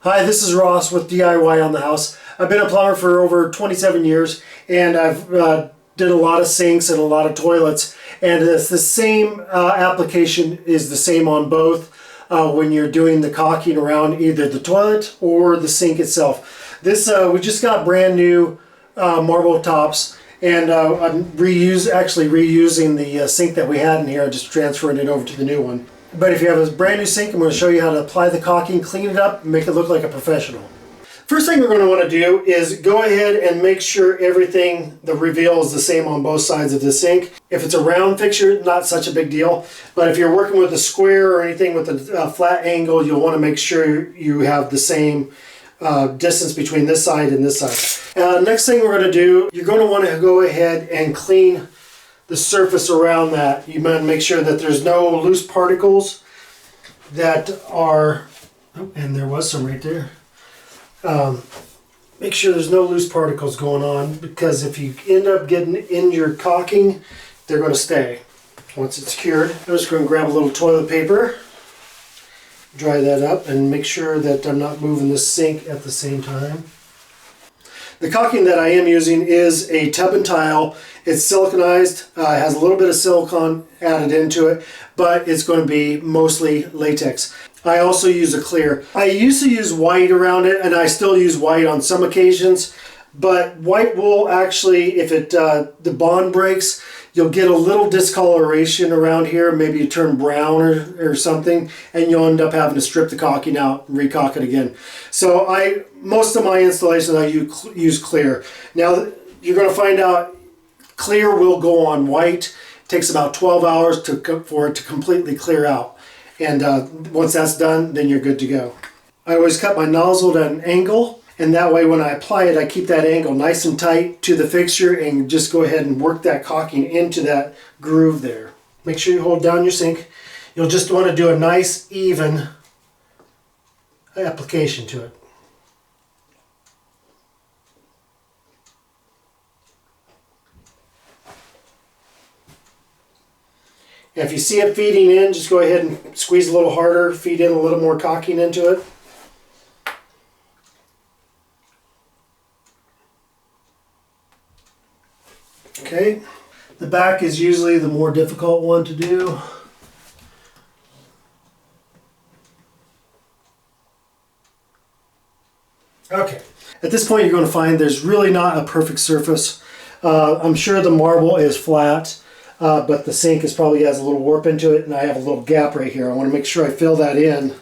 Hi, this is Ross with DIY on the House. I've been a plumber for over 27 years and I've did a lot of sinks and a lot of toilets, and it's the same application is the same on both when you're doing the caulking around either the toilet or the sink itself. This we just got brand new marble tops, and I'm actually reusing the sink that we had in here, just transferring it over to the new one. But if you have a brand new sink, I'm going to show you how to apply the caulking, clean it up, and make it look like a professional. First thing we're going to want to do is go ahead and make sure everything, the reveal is the same on both sides of the sink. If it's a round fixture, not such a big deal. But if you're working with a square or anything with a flat angle, you'll want to make sure you have the same distance between this side and this side. Next thing we're going to do, you're going to want to go ahead and clean the surface around that. You want to make sure that there's no loose particles that are, oh, and there was some right there. Make sure there's no loose particles going on, because if you end up getting in your caulking, they're going to stay once it's cured. I'm just going to grab a little toilet paper, dry that up, and make sure that I'm not moving the sink at the same time. The caulking that I am using is a tub and tile. It's siliconized, has a little bit of silicone added into it, but it's going to be mostly latex. I also use a clear. I used to use white around it, and I still use white on some occasions, but white will actually, if it the bond breaks, you'll get a little discoloration around here. Maybe you turn brown or something, and you'll end up having to strip the caulking out and recaulk it again. So most of my installations I use clear. Now you're going to find out clear will go on white. It takes about 12 hours for it to completely clear out. And once that's done, then you're good to go. I always cut my nozzle at an angle, and that way when I apply it, I keep that angle nice and tight to the fixture and just go ahead and work that caulking into that groove there. Make sure you hold down your sink. You'll just want to do a nice, even application to it. If you see it feeding in, just go ahead and squeeze a little harder, feed in a little more caulking into it. Okay, the back is usually the more difficult one to do. Okay, at this point you're going to find there's really not a perfect surface. I'm sure the marble is flat. But the sink probably has a little warp into it, and I have a little gap right here. I want to make sure I fill that in,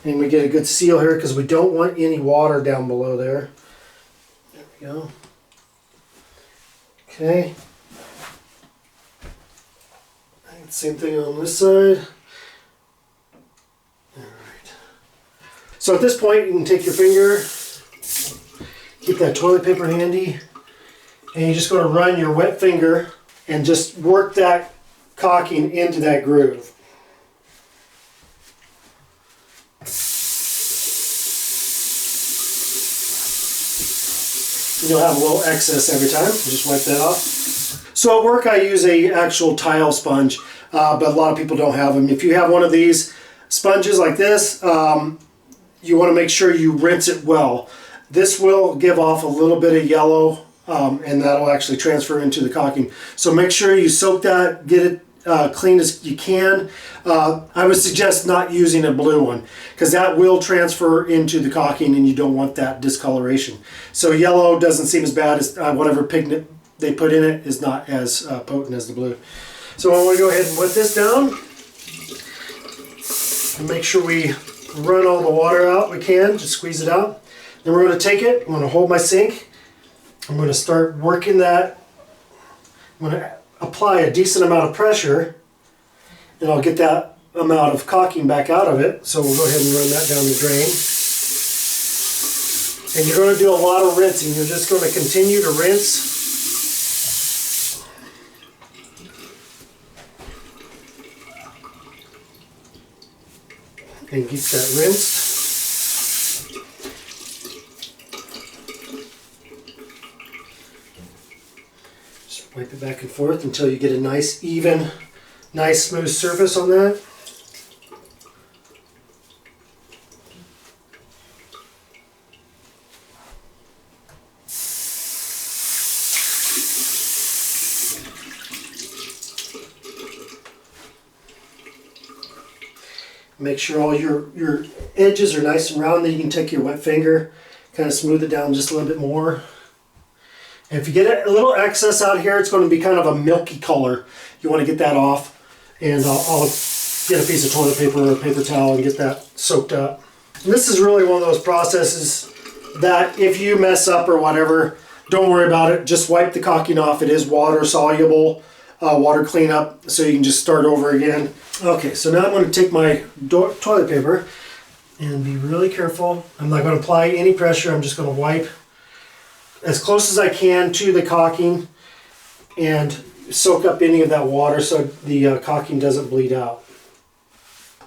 and we get a good seal here, because we don't want any water down below there. There we go. Okay. Same thing on this side. Alright. So at this point, you can take your finger, keep that toilet paper handy, and you're just going to run your wet finger and just work that caulking into that groove. You'll have a little excess every time. Just wipe that off. So at work I use a actual tile sponge, but a lot of people don't have them. If you have one of these sponges like this, you want to make sure you rinse it well. This will give off a little bit of yellow, and that'll actually transfer into the caulking. So make sure you soak that, get it clean as you can. I would suggest not using a blue one, because that will transfer into the caulking and you don't want that discoloration. So yellow doesn't seem as bad as whatever pigment they put in it is not as potent as the blue. So I want to go ahead and wet this down and make sure we run all the water out we can. Just squeeze it out. Then we're going to take it, I'm going to hold my sink. I'm going to start working that. I'm going to apply a decent amount of pressure, and I'll get that amount of caulking back out of it. So we'll go ahead and run that down the drain. And you're going to do a lot of rinsing. You're just going to continue to rinse. And keep that rinsed. Wipe it back and forth until you get a nice, even, nice, smooth surface on that. Make sure all your edges are nice and round. Then you can take your wet finger, kind of smooth it down just a little bit more. And if you get a little excess out here, it's going to be kind of a milky color. You want to get that off. And I'll get a piece of toilet paper or a paper towel and get that soaked up. And this is really one of those processes that if you mess up or whatever, don't worry about it. Just wipe the caulking off. It is water soluble, water cleanup, so you can just start over again. Okay, so now I'm going to take my toilet paper and be really careful. I'm not going to apply any pressure. I'm just going to wipe as close as I can to the caulking and soak up any of that water so the caulking doesn't bleed out.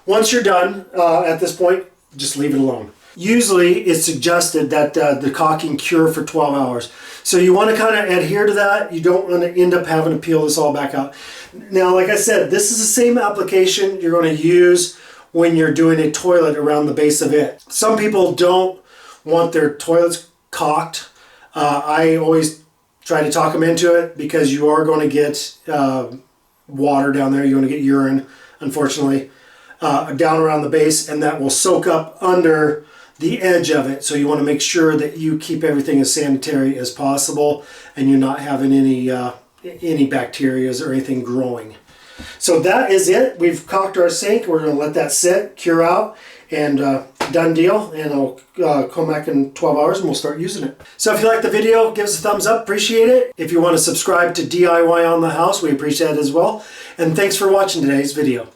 Once you're done at this point, just leave it alone. Usually it's suggested that the caulking cure for 12 hours. So you want to kind of adhere to that. You don't want to end up having to peel this all back out. Now, like I said, this is the same application you're going to use when you're doing a toilet around the base of it. Some people don't want their toilets caulked. I always try to talk them into it because you are going to get water down there. You're going to get urine, unfortunately, down around the base, and that will soak up under the edge of it. So you want to make sure that you keep everything as sanitary as possible and you're not having any bacteria or anything growing. So that is it. We've caulked our sink. We're going to let that sit, cure out, and done deal. And I'll come back in 12 hours and we'll start using it. So if you like the video, give us a thumbs up. Appreciate it. If you want to subscribe to DIY on the House, we appreciate it as well. And thanks for watching today's video.